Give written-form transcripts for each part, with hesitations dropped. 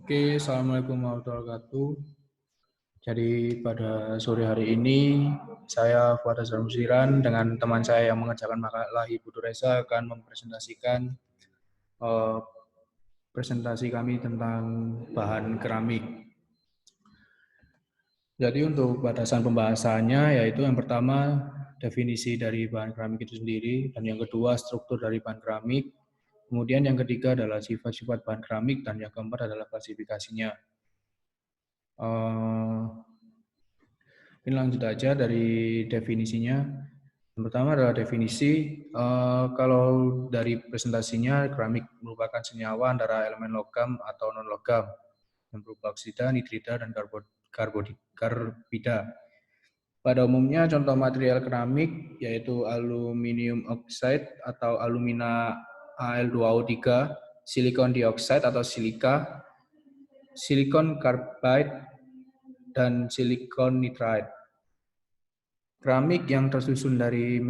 Oke, Assalamualaikum warahmatullahi wabarakatuh. Jadi pada sore hari ini, saya Fuad Azhar Musiran dengan teman saya yang mengerjakan makalah Ibu Duresa akan mempresentasikan eh, presentasi kami tentang bahan keramik. Jadi untuk batasan pembahasannya yaitu yang pertama definisi dari bahan keramik itu sendiri, dan yang kedua struktur dari bahan keramik, kemudian yang ketiga adalah sifat-sifat bahan keramik, dan yang keempat adalah klasifikasinya. Ini lanjut aja dari definisinya. Yang pertama adalah definisi, kalau dari presentasinya, keramik merupakan senyawa antara elemen logam atau non-logam yang berupa oksida, nitrida, dan karbida. Pada umumnya contoh material keramik yaitu aluminium oxide atau alumina Al2O3, silikon dioksida atau silika, silikon carbide, dan silikon nitride. Keramik yang tersusun dari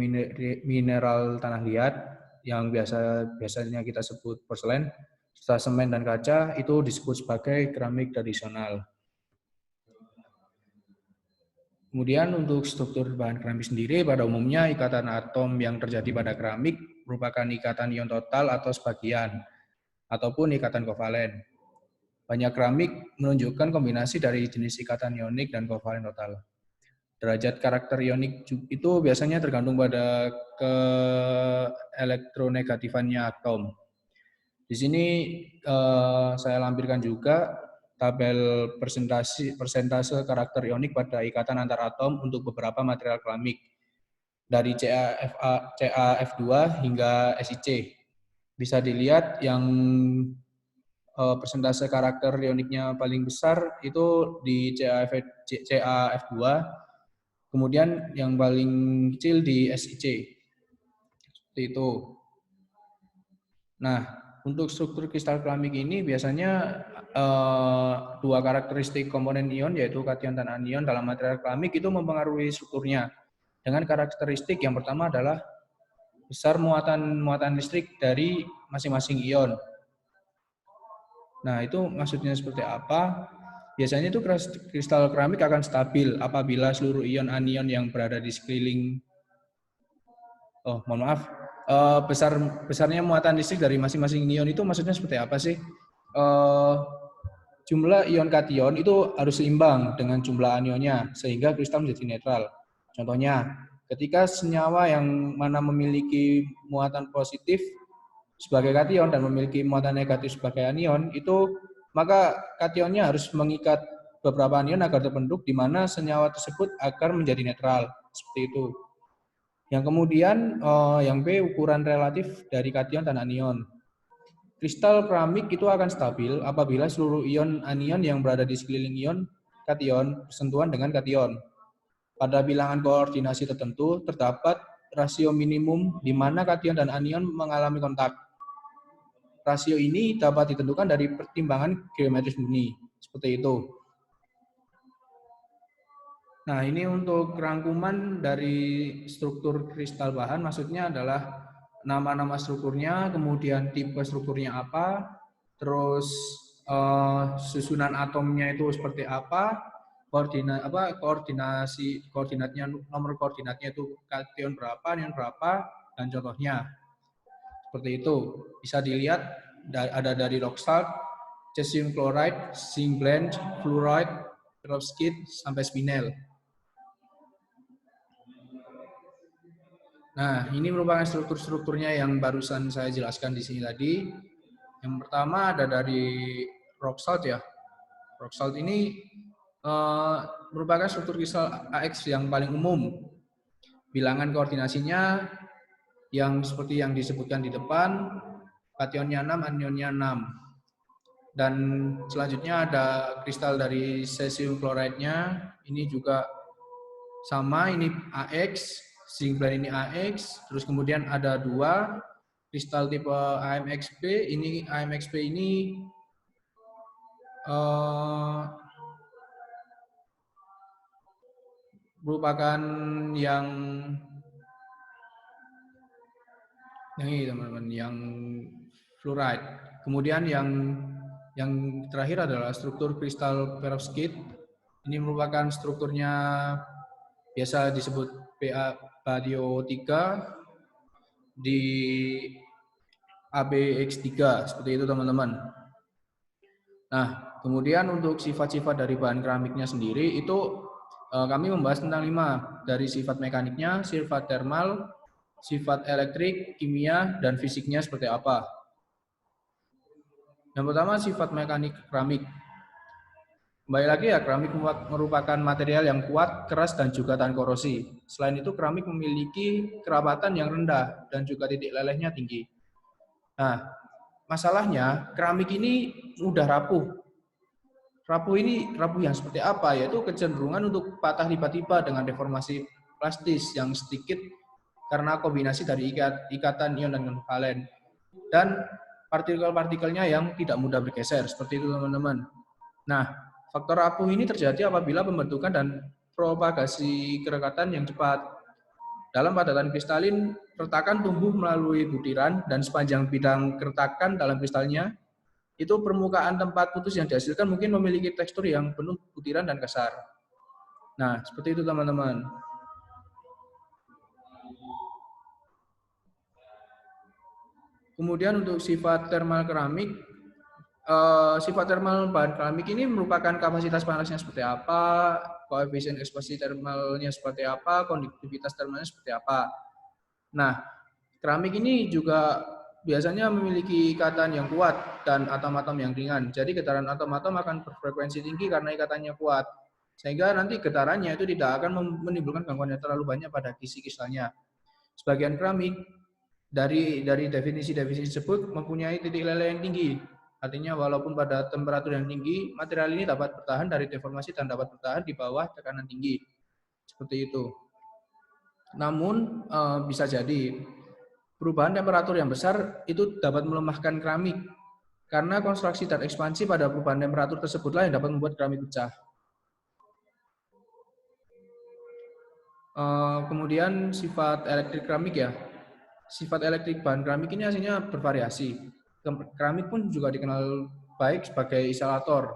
mineral tanah liat yang biasanya kita sebut porselen, serta semen dan kaca itu disebut sebagai keramik tradisional. Kemudian untuk struktur bahan keramik sendiri, pada umumnya ikatan atom yang terjadi pada keramik merupakan ikatan ion total atau sebagian, ataupun ikatan kovalen. Banyak keramik menunjukkan kombinasi dari jenis ikatan ionik dan kovalen total. Derajat karakter ionik itu biasanya tergantung pada keelektronegatifannya atom. Di sini saya lampirkan juga tabel persentase karakter ionik pada ikatan antar atom untuk beberapa material keramik dari CaF2 hingga SiC. Bisa dilihat yang persentase karakter ioniknya paling besar itu di CaF2, kemudian yang paling kecil di SiC. Seperti itu. Nah, untuk struktur kristal keramik ini biasanya dua karakteristik komponen ion yaitu kation dan anion dalam material keramik itu mempengaruhi strukturnya. Dengan karakteristik yang pertama adalah besar muatan listrik dari masing-masing ion. Nah, itu maksudnya seperti apa? Biasanya itu kristal keramik akan stabil apabila seluruh ion anion yang berada di sekeliling besarnya muatan listrik dari masing-masing ion itu maksudnya seperti apa sih? Jumlah ion kation itu harus seimbang dengan jumlah anionnya sehingga kristal menjadi netral. Contohnya, ketika senyawa yang mana memiliki muatan positif sebagai kation dan memiliki muatan negatif sebagai anion, itu maka kationnya harus mengikat beberapa anion agar terbentuk di mana senyawa tersebut agar menjadi netral. Seperti itu. Yang kemudian yang B, ukuran relatif dari kation dan anion. Kristal keramik itu akan stabil apabila seluruh ion anion yang berada di sekeliling ion kation bersentuhan dengan kation. Pada bilangan koordinasi tertentu terdapat rasio minimum di mana kation dan anion mengalami kontak. Rasio ini dapat ditentukan dari pertimbangan geometris murni. Seperti itu. Nah, ini untuk rangkuman dari struktur kristal bahan, maksudnya adalah nama-nama strukturnya, kemudian tipe strukturnya apa, terus susunan atomnya itu seperti apa, koordinatnya, nomor koordinatnya itu kation berapa, anion berapa, dan contohnya. Seperti itu. Bisa dilihat ada dari rock salt, cesium chloride, zinc blende, fluoride, perovskite, sampai spinel. Nah, ini merupakan struktur-strukturnya yang barusan saya jelaskan di sini tadi. Yang pertama ada dari rock salt ya. Rock salt ini merupakan struktur kristal AX yang paling umum. Bilangan koordinasinya yang seperti yang disebutkan di depan, kationnya 6, anionnya 6. Dan selanjutnya ada kristal dari cesium chloride-nya, ini juga sama, ini AX, zinc blende ini AX, terus kemudian ada dua kristal tipe AMXP, ini AMXP ini merupakan yang ini teman-teman, yang fluoride. Kemudian yang terakhir adalah struktur kristal perovskit. Ini merupakan strukturnya biasa disebut Badio 3 di ABX3, seperti itu teman-teman. Nah, kemudian untuk sifat-sifat dari bahan keramiknya sendiri itu kami membahas tentang 5, dari sifat mekaniknya, sifat termal, sifat elektrik, kimia, dan fisiknya seperti apa. Yang pertama, sifat mekanik keramik. Kembali lagi ya, keramik merupakan material yang kuat, keras, dan juga tahan korosi. Selain itu, keramik memiliki kerapatan yang rendah dan juga titik lelehnya tinggi. Nah, masalahnya keramik ini mudah rapuh. Rapuh ini rapuh yang seperti apa? Yaitu kecenderungan untuk patah tiba-tiba dengan deformasi plastis yang sedikit karena kombinasi dari ikatan ion dan non-valen. Dan partikel-partikelnya yang tidak mudah bergeser, seperti itu teman-teman. Nah, faktor rapuh ini terjadi apabila pembentukan dan propagasi kerekatan yang cepat. Dalam padatan kristalin, retakan tumbuh melalui butiran dan sepanjang bidang keretakan dalam kristalnya, itu permukaan tempat putus yang dihasilkan mungkin memiliki tekstur yang penuh butiran dan kasar. Nah, seperti itu teman-teman. Kemudian untuk sifat termal keramik, sifat termal bahan keramik ini merupakan kapasitas panasnya seperti apa, koefisien ekspansi termalnya seperti apa, konduktivitas termalnya seperti apa. Nah, keramik ini juga biasanya memiliki ikatan yang kuat dan atom-atom yang ringan. Jadi getaran atom-atom akan berfrekuensi tinggi karena ikatannya kuat. Sehingga nanti getarannya itu tidak akan menimbulkan gangguan yang terlalu banyak pada kisi kristalnya. Sebagian keramik dari definisi-definisi tersebut mempunyai titik leleh yang tinggi. Artinya walaupun pada temperatur yang tinggi, material ini dapat bertahan dari deformasi dan dapat bertahan di bawah tekanan tinggi. Seperti itu. Namun bisa jadi perubahan temperatur yang besar itu dapat melemahkan keramik karena konstruksi dan ekspansi pada perubahan temperatur tersebutlah yang dapat membuat keramik pecah. Kemudian sifat elektrik keramik ya. Sifat elektrik bahan keramik ini hasilnya bervariasi. Keramik pun juga dikenal baik sebagai isolator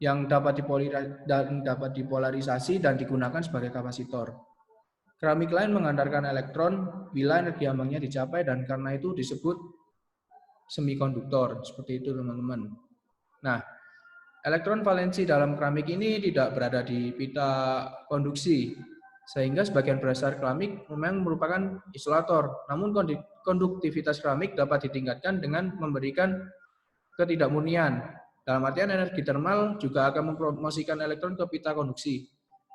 yang dapat dipolarisasi dan digunakan sebagai kapasitor. Keramik lain mengandalkan elektron bila energi ambangnya dicapai dan karena itu disebut semikonduktor. Seperti itu teman-teman. Nah, elektron valensi dalam keramik ini tidak berada di pita konduksi, sehingga sebagian besar keramik memang merupakan isolator. Namun konduktivitas keramik dapat ditingkatkan dengan memberikan ketidakmurnian. Dalam artian energi termal juga akan mempromosikan elektron ke pita konduksi.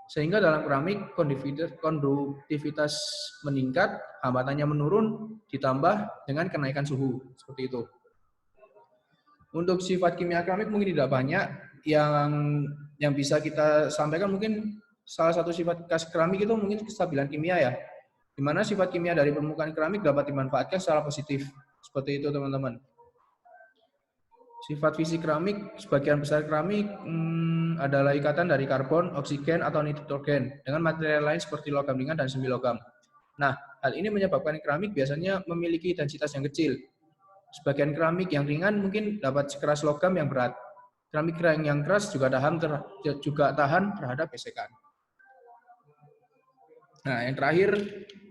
Sehingga dalam keramik konduktivitas meningkat, hambatannya menurun, ditambah dengan kenaikan suhu. Seperti itu. Untuk sifat kimia keramik mungkin tidak banyak, yang bisa kita sampaikan mungkin salah satu sifat khas keramik itu mungkin kestabilan kimia ya, di mana sifat kimia dari permukaan keramik dapat dimanfaatkan secara positif. Seperti itu teman-teman. Sifat fisik keramik, sebagian besar keramik adalah ikatan dari karbon, oksigen, atau nitrogen dengan material lain seperti logam ringan dan semi logam. Nah, hal ini menyebabkan keramik biasanya memiliki densitas yang kecil. Sebagian keramik yang ringan mungkin dapat sekeras logam yang berat. Keramik yang keras juga tahan terhadap gesekan. Nah, yang terakhir,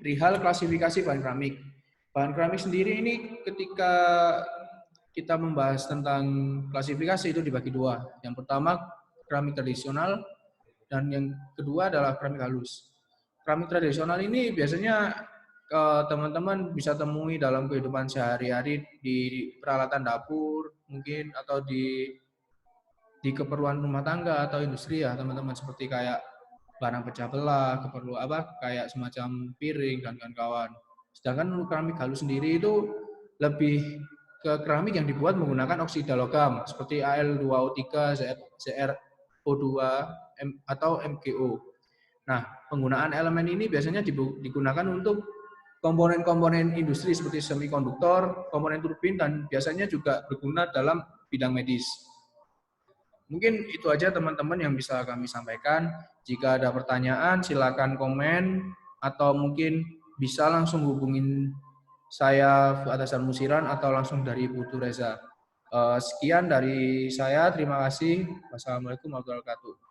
perihal klasifikasi bahan keramik. Bahan keramik sendiri ini ketika kita membahas tentang klasifikasi itu dibagi dua. Yang pertama, keramik tradisional, dan yang kedua adalah keramik halus. Keramik tradisional ini biasanya teman-teman bisa temui dalam kehidupan sehari-hari di peralatan dapur mungkin, atau di keperluan rumah tangga atau industri ya teman-teman, seperti kayak barang pecah belah, kayak semacam piring dan kawan-kawan. Sedangkan keramik halus sendiri itu lebih ke keramik yang dibuat menggunakan oksida logam seperti Al2O3, ZrO2 atau MgO. Nah, penggunaan elemen ini biasanya digunakan untuk komponen-komponen industri seperti semikonduktor, komponen turbin, dan biasanya juga berguna dalam bidang medis. Mungkin itu aja teman-teman yang bisa kami sampaikan. Jika ada pertanyaan, silakan komen, atau mungkin bisa langsung hubungin saya Fuad Hasan Musiran atau langsung dari Putu Reza. Sekian dari saya, terima kasih. Wassalamualaikum warahmatullahi wabarakatuh.